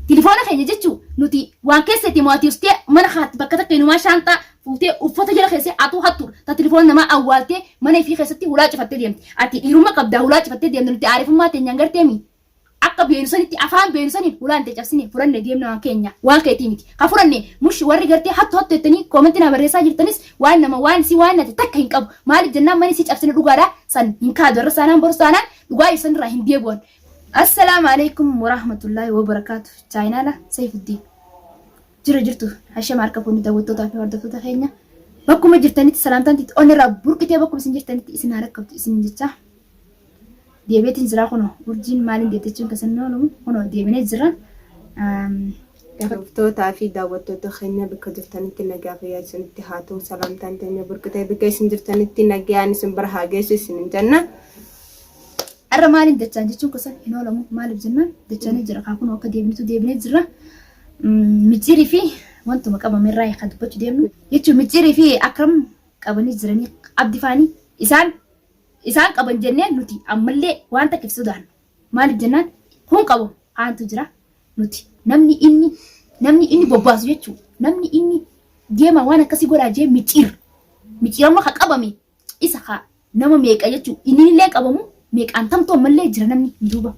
Telefoona keenya jechuun nuti waan keessatti mootii ustee mana haati bakka takka inumaa shaantaa fuutee uffata jala keessee atuu hattu ta telefoona namaa awwaaltee mana ifii keessatti hulaa cifattee deemti. Ati dhiirummaa qabdaa hulaa cifattee deemtu nuti aarifummaa teenyaan garteemi. Akka beensanitti afaan beensaniin hulaan ta'e cabsine furannee deemna waan keenya waan keetii miti. Ka furannee mushi warri gartee hattu jettanii koomentii na barreessaa jirtanis waan nama waan si waan nati takka hin qabu. Maaliif jennaan mani si cabsine dhugaadhaa san hin kaadu irra saanaan borsaanaan dhugaa ibsan irraa hin deebi'an. السلام عليكم ورحمة الله وبركاته. چاينالا سيف الدين. جرتو هشام عركفوني داوتو تافي وردتو تخينيا. بكم جرتني سلامتان تي اون رب بركتي بكم سنجرتني اسن هركبت اسن جتا. ديبيتين زرا خنو ورجين مالين ديتچون كسنو خنو ديبيني زرا داوتو تافي داوتو تخينيا بكجرتني تنغافيا سنتي هاتو سلامتان تنيا بركتي بكاي سنجرتني تنغياني سنبرها جيس سنجنا الرمالين دچان جچون كسن انو لمو مالب جنان دچاني جرا كاكون وكا ديبني زرا مجيري في وانتو مقابا من راي خد بچو ديبنو يچو مجيري في اكرم قبني زرني عبد فاني اسان قبن جنن نوتي املي وانتا كيف سودان مالب جنان هون قبو انتو جرا نوتي نمني اني بوباسو يچو نمني اني ديما وانا كسي غوراجي ميچير ما قبامي اسخا نما ميقا يچو اني لي قبمو ميقان تمتو ملي جرا نمني ندوبا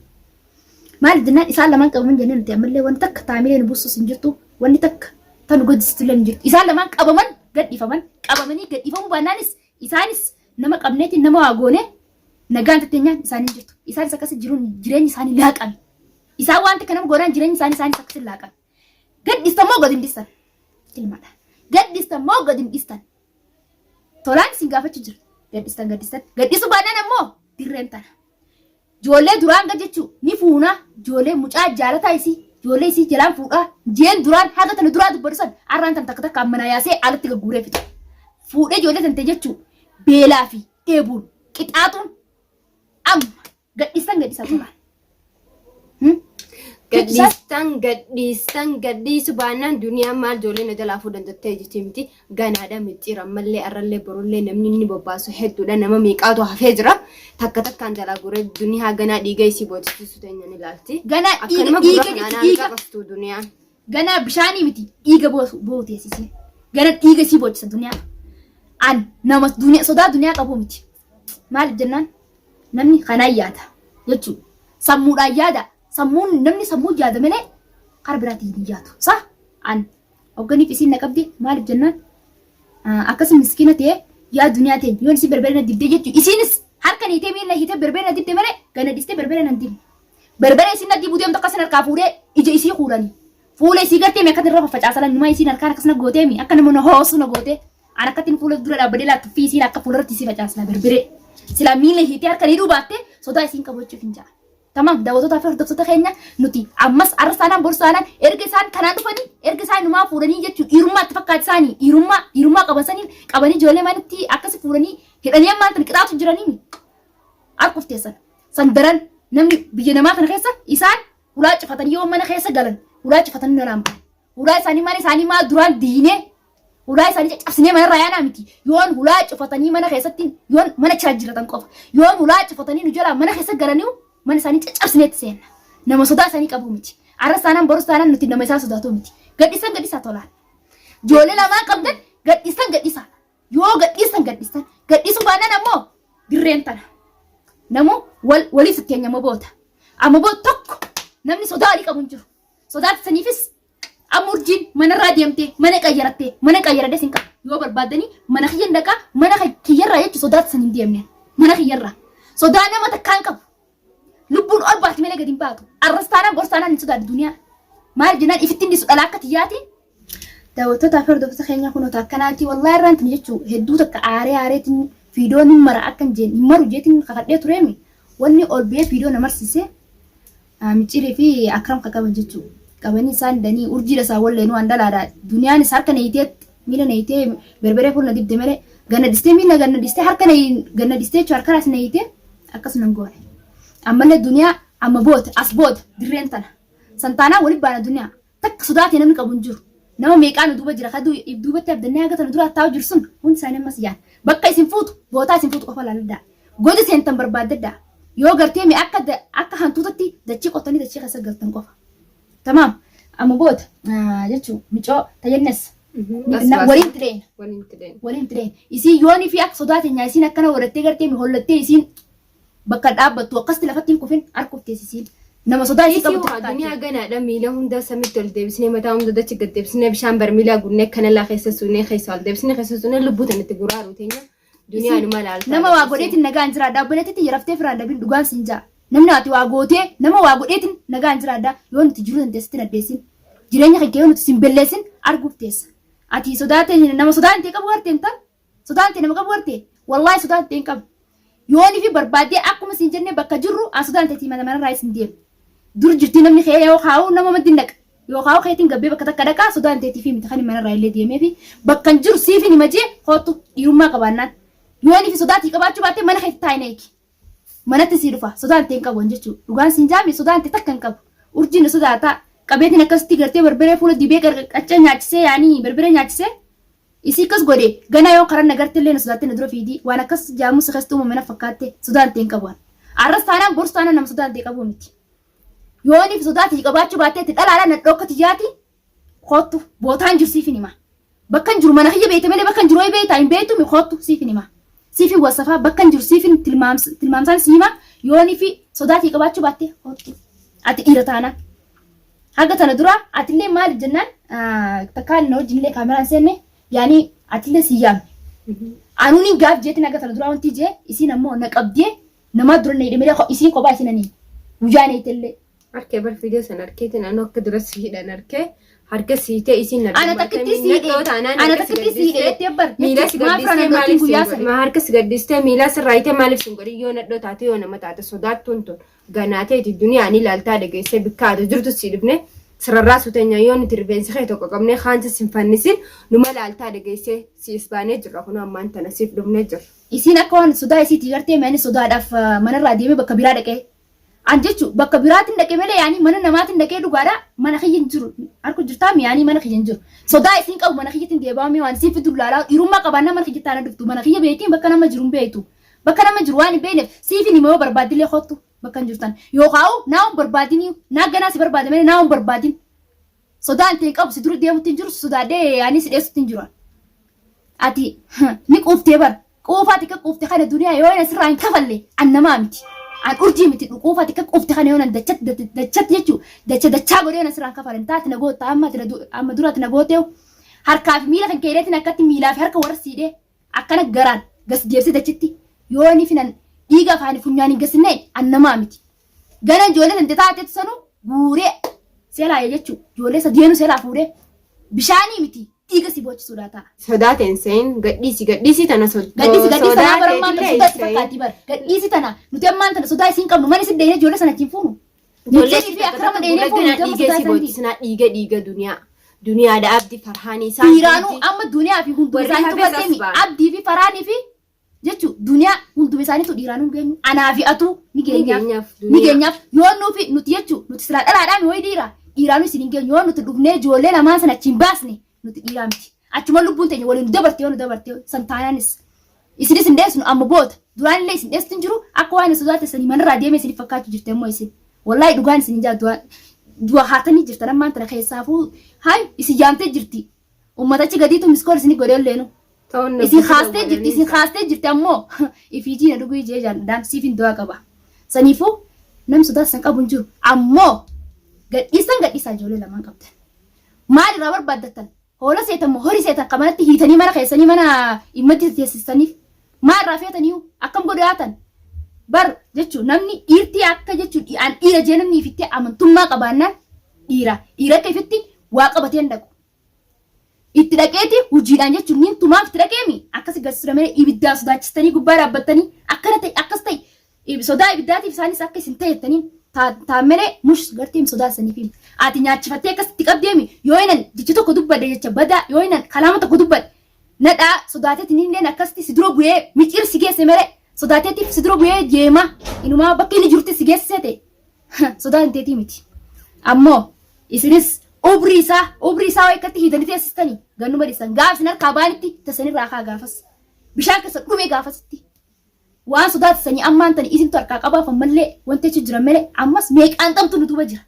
مال دنا اسال لمن قبمن جنن تملي وان تك تعملين بوسو سنجرتو وان تك تنو قد ستلن جرت اسال لمن قبمن قد يفمن قبمني قد يفم بانانس اسانس نما قبنيتي نما واغوني نغان تتنيا اساني جرتو اسال سكس جرون جرين اساني لاقان اسا وانت كنم غوران جرين اساني سكس لاقان قد يستمو قد يندستن كلمه قد يستمو قد يندستن تولان سيغافه جر قد يستن قد يسو بانان مو dirrentana jole duran gajechu ni fuuna jole mucaa jaalata isi jole isi jalan fuudha jeen duran haga tan duraa dubbarsan arran tan takata kamana yaase alatti guree fita fuudhe jole tan tejechu beelaa fi eebun qixaatun am gadhisan tulan gadhiisu baanaan duniyaa maal joolee na jalaa fuudhan jettee jetimti ganaadha micciira mallee arrallee borollee namni inni bobbaasu hedduudha nama meeqaatu hafee jira takka takkaan jalaa guree duniyaa ganaa dhiiga isii boodisiisu teenyaan ilaalti ganaa dhiiga qabstu duniyaan ganaa bishaanii miti dhiiga booteessisi ganaa dhiiga isii boodisa duniyaa an nama duniyaa sodaa duniyaa qabu miti maaliif jennaan namni kanaan yaada jechuudha sammuudhaan yaada sammuun namni sammuu yaada malee karaa biraatiin hin yaadu sa an organiif isiin naqabdi maaliif jennaan akkasii miskiina ta'e yaa duniyaa ta'e yoon isi berberina dibdee jechuudha isiinis harka niitee miila hiitee berberina dibde malee gana dhistee berberina dibde berbera isiin nadii buutee akkasii harkaa fuudhee ija isii fuudhanii fuula isii gartee meeqa irra faffacaasalan numa isiin harkaan akkasii gootee mi akka nama hoosu na gootee an akkatiin fuula dura dhaabbadee laattu fi isiin akka fuuldarratti isii facaasala berbere sila miila hiitee harka ni dhubaatte sodaa isiin qabachuuf hin jaala. تمام داوتو في دكتور خينا نوتي امس ارسانا برسانا ارغسان كانان دفني ارغسان ما فورني جچو يرما تفكات ساني يرما قبساني قبني جولي مانتي اكس فورني هدني ما تنقطاو جراني اكفتيسن سندرن نمني بيجنما كان خيسا اسان ولا فتن يوم من خيسا غلن ولا فتن نرام ولا ساني ما دران دينه ولا ساني ابسني من رايانا متي يون ولا فتني من خيستين يون من تشاجرتن قف يون ولا فتني نجلا من خيسا غلنيو من ساني تشابسنيت سين نما صدا ساني قبو متي عرسانا برسانا نتي نما يسا صداتو متي قديسا طولان جولي لما قبدن قديسا يو قديسو بانا نمو درينتنا نمو ولي سكينيا مبوتا اما بوت توك نمني صدا لي قبو نجو صدات سنيفس امورجين من راديمتي من قيرتي سينكا يو بربادني من خيين دكا من خييرا يچ صدات سنين ديمني من خييرا صدا نما تكان قبو لبون أربعة ملك قديم باتو الرستانا برستانا نسودا الدنيا ما الجنان إفتين دي سؤال كتياتي داوتو تافر دوفتا خينيا كونو تاكناتي والله رانت نجتشو هدو تك آري فيديو نمرا أكن جين نمرو جيتين خاقدية تريمي واني أول بيه فيديو نمرسيسي مجيري في أكرم قاقبا جتشو قابني سان داني أرجي لسا والله نوان دالا دنيا نساركا نيتيت ميلا نيتي بربري فول نديب دمري غانا ديستي ميلا غانا ديستي حركا غانا ديستي چوار كراس نيتي أكس ننقوني أما الدنيا أما بوت أسبوت درينتنا سنتانا ولبانا الدنيا تك صداتي نمك أبنجر نما ميكانو دوبا جرا خدو يبدوبا تبدا ناغا تندرا تاو جرسون هون سانه مسيان بقى سينفوت بوتا سينفوت قفل لدا غود سنتم برباد دا يو غرتي مي اكا هانتوتتي دچي قطني دچي خسا غلطن قفا تمام amma boota jechuun micoo tayyannes waliin tireen isiin yoonii fi akka sodaatenya isiin akkana warattee gartee mi hollattee isiin bakka dhaabbattu akkasti lafatti hin kufin harkuftees isiin nama sodaa isii qabu duniyaa ganaadha miila hunda samitti ol deebisnee mataa hunda dachi gad deebisnee bishaan barmiilaa gunnee kanalaa keessa suunee keessa ol deebisnee keessa suunee lubbuu tanatti guraaru teenya duniyaan malaalta nama waa godheetiin nagaan jiraadha obboleettitti yaraftee firaan dabiin dhugaan siin jaa namni ati waa gootee nama waa godheetiin nagaan jiraadha yoo nuti jiru dandeessitti naddeessin jireenya keenya yoo nuti sin belleessin arguuf teessa ati sodaatee nama sodaan ta'e qabu garteen tan sodaan ta'e nama qabu gartee wallaahi sodaan ta'e qabu yoonii fi barbaadee akkuma siin jennee bakka jirru as sodaan ta'e mana raayis hin deemu dur jirti namni kee yoo kaa'u nama maddi naqa yoo kaa'u keetiin gabbee bakka takka dhaqaa sodaan ta'eetii fi miti kan mana raayillee deemee fi bakka jiru siif hin himajee hootu dhiirummaa qabaannaan yoonii fi sodaatii qabaachuu baattee mana keetti taa'ina eegi manatti sii dhufa sodaan ta'e hin qabu jechuudha dhugaan siin jaami sodaan ta'e takka hin qabu urjiin sodaataa qabeetiin akkasitti gartee barbaree fuula dibee qacca nyaachisee yaanii barbaree nyaachisee isii akkas godhe ganaa yoo karan nagartillee na sodaattee na dura fiidii waan akkas jaamus akkasitti uumame na fakkaatte sodaan ta'e hin qabu arras taanaan gorsu taanaan nama sodaan ta'e qabu miti yoonii fi sodaatii qabaachuu baattee itti dhalaala na dhokkati jaati kootu bootaan jiru siif hima bakka jiru mana kiyya beete malee bakka jiru beetaa hin beetu mi kootu siif hima siif wasafaa bakka jiru siif tilmaamsaan si hima yoonii fi sodaatii qabaachuu baattee kootu ati dhiira taanaan haga tana dura atillee maal jennaan takkaan na wajjinillee kaameraan seenne yaani atillee si yaamne anuuni gaaf jeetiin haga tana dura wanti jee isiin ammoo na qabdee namaa dura na hidhamee isiin kophaa isinanii guyyaa na hiitellee harkee bar fiidiyoo san harkeetiin anoo akka dura si hidhan harkee harka siitee isiin ana takkitti si hidhee bar miila si gaddistee maaliif harka si gaddistee miila sirraayitee maaliif sin godhi yoo nadhoo taate yoo nama taate sodaattuun tun ganaateeti duniyaan ilaaltaa dhageessee bikkaatu jirtu si dhufne sirarraa suteenya yoo nuti rifeensi kee tokko qabnee haansa sin fannisin numa laaltaa dhageessee si isbaanee jirra kun ammaan tana siif dhufnee jirra. Isiin akka waan sodaa isiitii gartee meeni sodaadhaaf manarraa deemee bakka biraa dhaqee an jechuun bakka biraatiin dhaqee malee yaanii mana namaatiin dhaqee dhugaadhaa mana kiyyan jiru harku jirtaa miyaanii mana kiyyan jiru sodaa isiin qabu mana kiyyatiin deebaamee waan siif dullaalaa dhiirummaa qabaannaa mana kiyyattaa na dhuftu mana kiyya beetiin bakka nama jiru hin beektu bakka nama jiru waan hin beekneef siifin immoo barbaadillee hottu bakka jirtan yookaan naawun barbaadini naagganaa si barbaade malee naawun barbaadin sodaan ta'e qabu si dura deemutti jiru sodaadhee yaanii si dheessutti jiru ati ni quuftee bar quufaati akka quufte kana duniyaa yoo ina sirraa hin kafalle an namaa miti an urjii miti quufaati akka quufte kana yoo dachat jechuu dachaa godhee ina sirraa hin kafalle taati na goota amma duraati na gooteewu harkaa fi miila kan keedeetiin akkatti miilaa fi harka warra siidhee akkana garaan gas deebsee dachitti yoo inni finan dhiiga afaanii funyaan hin gasinne an namaa miti gana ijoollee tante taateetu sanuu guuree seelaa jechuun ijoollee sadeenu seelaa fuudhee bishaanii miti dhiiga si boochisuudha ta'a. Sodaateen seen gadhiisi tana gadhiisi tana barummaan tana sodaa si fakkaatti bar gadhiisi tana nuti ammaan tana sodaa isiin qabnu mana isin dheeyne ijoollee sana ittiin fuunu. Ijoollee fi akkama dheeyne fuunu dhiiga si boochisinaa dhiiga duniyaa. Duniyaadha abdii farhaanii isaan. Dhiiraanuu amma duniyaa fi hunduu isaanii tubateemi abdii fi faraanii fi jechuun duniyaa hunduu isaaniitu dhiiraanuu geenyu anaa fi atuu ni geenyaaf yoo nuufi nuti jechuun nuti silaa dhalaadhaan yoo dhiiraanuu isin hin geenyu yoo nuti dhufnee ijoollee lamaan sana achiin baasne nuti dhiiraa miti achuma lubbuun teenya waliin nu dabarte santaanaanis isinis hin deessinu amma boota duraanillee isin deessitu hin jiru akka waan sodaatessanii manarraa deemee isin fakkaachuu jirte immoo isin wallaahi dhugaan isin hin jaatu du'a haatanii jirtan ammaan tana keessaafuu haay isin yaamtee jirti ummatachi gadiitu miskool isin godhee leenu. Isin haastee jirti ammoo ifiijii na dhuguu ijee jaallatan siif hin du'a qaba. Saniifuu namni sodaatan qabu hin jiru ammoo gadhiisaa ijoollee lamaan qabdan. Maalirraa barbaaddatan hoola seetan moo horii seetan qabanatti hiitanii mana keessanii mana immatti teessistaniif maalirraa feetanii akkam godhu yaatan bar jechuun namni dhiirtii akka jechuun dhiira jee namni ifitti amantummaa qabaannaan dhiira akka ifitti waa qabatee hin dhaqu. Itti dhaqeeti hojiidhaan jechuun niin tumaaf itti dhaqeemi akkas garsiisudha malee ibiddaan sodaachistanii gubbaa dhaabbattanii akkana ta'e akkas ta'e sodaa ibiddaatiif isaanis akka isin ta'ettanii taa'ammalee mush gartee sodaasaniif ati nyaachifattee akkas itti qabdeemi yoo inan jecha tokko dubbadde jecha badaa yoo inan kalaama tokko dubbadde nadhaa sodaateetiin illee akkasitti si dura bu'ee micir si geesse malee sodaateetiif si dura bu'ee jeema inumaa bakka inni jirti si geesse ta'e sodaa hin teetii miti ammoo isinis. Obri isaa waa ikkatti hiitanii teessistanii gannuma dhiisan gaafsin harkaa baanitti tassanirraa haa gaafas bishaan keessa dhumee gaafasitti waan sodaatissanii ammaan tani isintu harkaa qabaafan mallee wanti achi jiran malee ammas meeqaan xamtu nu duuba jira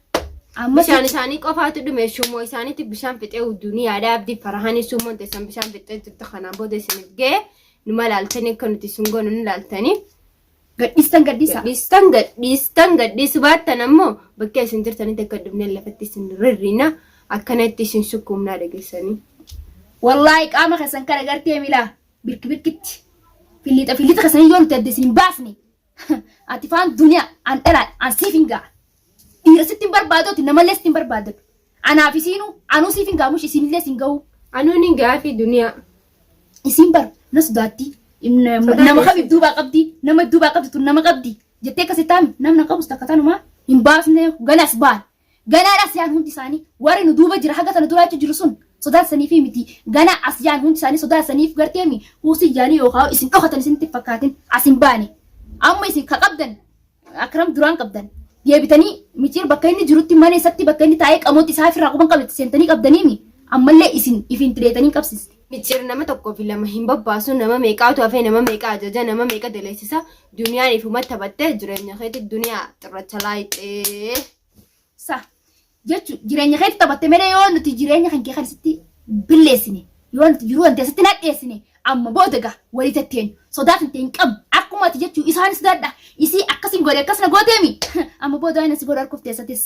amma bishaan isaanii qofaatu dhume shummoo isaaniitti bishaan fixee duniyaadhaa abdii farahanii shummoon teessan bishaan fixee jirtu kanaan booda isiniif ga'e numa laaltanii akka nuti sun goonu ni laaltanii gadhiistan gadhiisu baattan ammoo bakka isin jirtanitti akka dhufnee lafatti isin rirriina akkanatti isin sukkuumnaa dhageessanii. Wallaahi qaama keessan kana gartee milaa birkitti filiixa keessanii yoo nuti adda isin baasne ati faan duniyaa an dhalaa an siif hin ga'a. Dhiira sitti hin barbaadoti namallee sitti hin barbaadatu. Anaaf isiinu anuu siif hin gaamush isinillee sin ga'u. Anuu ni gaafi duniyaa. Isin bar na sodaatti. Nama kam duubaa qabdi nama duubaa qabdi tun nama qabdi jettee akkasitti taami namna qabus takka tanuma hin baasne ganas baan. Ganaadhaas yaan hundi isaanii warri nu duuba jira haga tana duraachu jiru sun sodaataniif miti ganaa as yaan hundi isaanii sodaataniif garteemi huusii jaanii yookaan isin dhokatan isinitti fakkaatin asin baane. Amma isin ka qabdan akram duraan qabdan. Deebitanii micir bakka inni jirutti mana isatti bakka inni taa'ee qamooti isaa ofirraa quban qabatti seentanii qabdaniimi ammallee isin ifin tireetanii qabsiste. Micir nama tokkoo fi lama hin babbaasu nama meeqaatu hafee nama meeqa ajaja nama meeqa daleessisa duniyaan ifumatti taphattee jireenya keetti duniyaa xirracha laayixee. Sa jechuun jireenya keetti taphatte malee yoo nuti jireenya kan kee keessatti billeessine yoo nuti jiruu wanti asitti nadheessine amma booda gaa walii tatteen sodaa kan ta'e hin qabu akkuma ati jechuun isaanis dadha isii akkasin godhe akkasina gooteemi amma booda waan si godhe harkuuf teessatis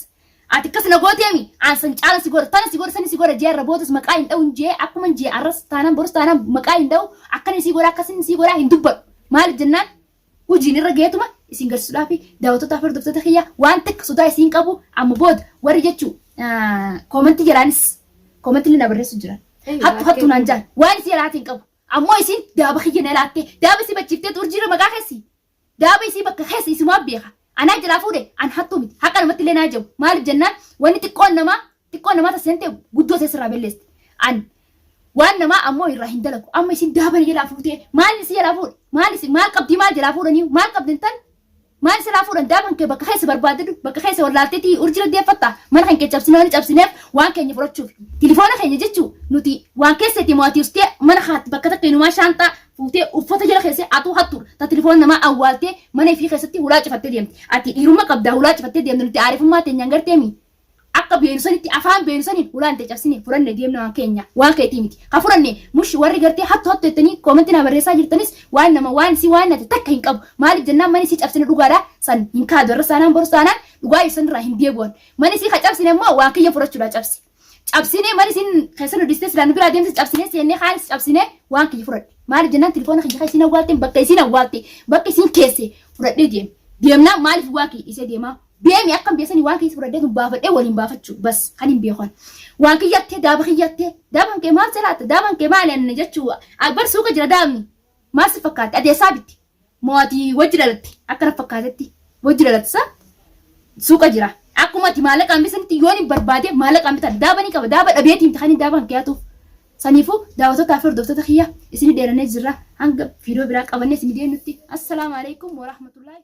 ati akkasina gooteemi aansan caala si godhe tana si godhe sani si godhe jeerra boodas maqaa hin dha'u jee akkuma jee arras taanaan boros taanaan maqaa hin dha'u akkana si godhe akkasin si godhe hin dubbadhu maaliif jennaan hojiin irra geetuma isin garsiisuudhaaf daawwattoota hordoftoota kiyya waan takka sodaa isin qabu amma booda warri jechuu koomentii jiraanis koomentii na barreessu jiran hattu naan jaan waan isin alaatiin qabu. Ammoo isin daaba kiyya na laatte daaba isi bachiiftee urjiira maqaa keessi daaba isi bakka keessa isumaa beeka anaa jalaa fuudhe an hattuu miti haqa namatti illee naa jiru maaliif jennaan wanni xiqqoon namaa taseente guddoo teessirraa belleesti an waan namaa ammoo irraa hin dalagu amma isin daaba jalaa fuutee maal isi jalaa fuudhe maal qabdii maal jalaa fuudhanii maal qabdin tan maal isi jalaa fuudhan daaban kee bakka keessa barbaadadu bakka keessa wallaalteetii urjiira deeffatta mana kan kee cabsinee wani cabsineef waan keenya fudhachuuf tilifoona keenya jechuu nuti waan keessatti mo'atii ustee mana haati bakka takka inumaa shaantaa fuutee uffata jala keessee atuu hattu ta tilifoona namaa awwaaltee mana ifii keessatti hulaa cifattee deemti ati dhiirummaa qabdaa hulaa cifattee deemti nuti aarifummaa teenyaan garteemi akka beensanitti afaan beensaniin hulaan ta'e cabsine furanne deemna waan keenya waan keetii miti ka furanne mushi warri gartee hattu jettanii koomentii na barreessaa jirtanis waan nama waan si waan nati takka hin qabu maaliif jennaan mani si cabsine dhugaadha san hin kaadu irra saanaan boru saanaan dhugaa ibsan irraa hin deebi'an mani si ka cabsine immoo waan kiyya furachuudha cabsi cabsine mani sin keessan udistee silaan biraa deemsi cabsine seenne haalis cabsine waan kiyya furadhe maaliif jennaan tilifoona kiyya isin awwaalte bakka isin awwaalte bakka isin keesse furadhee deemnaa maaliif waa kiyya isee deemaa beemi akkam beesanii waan keessa furadhee tun baafadhee waliin baafachuu bas kan hin beekan waan kiyyattee daaban kee maal salaata daaban kee maal yanne jechuu akbar suuqa jira daabni maal si fakkaate adeessaa bitti mootii wajji dhalatti akkana fakkaatetti wajji dhalatti sa suuqa jira akkuma ati maallaqaan bisanitti yoon hin barbaade maallaqaan bitan daabanii qaba daaba dhabeetiin ta'anii daaban kee hatuuf saniifuu daawwattoota fi hordoftoota kiyya isin dheerannee jirra hanga viidiyoo biraa qabannee isin deemnutti assalaamu alaikum wa rahmatullahi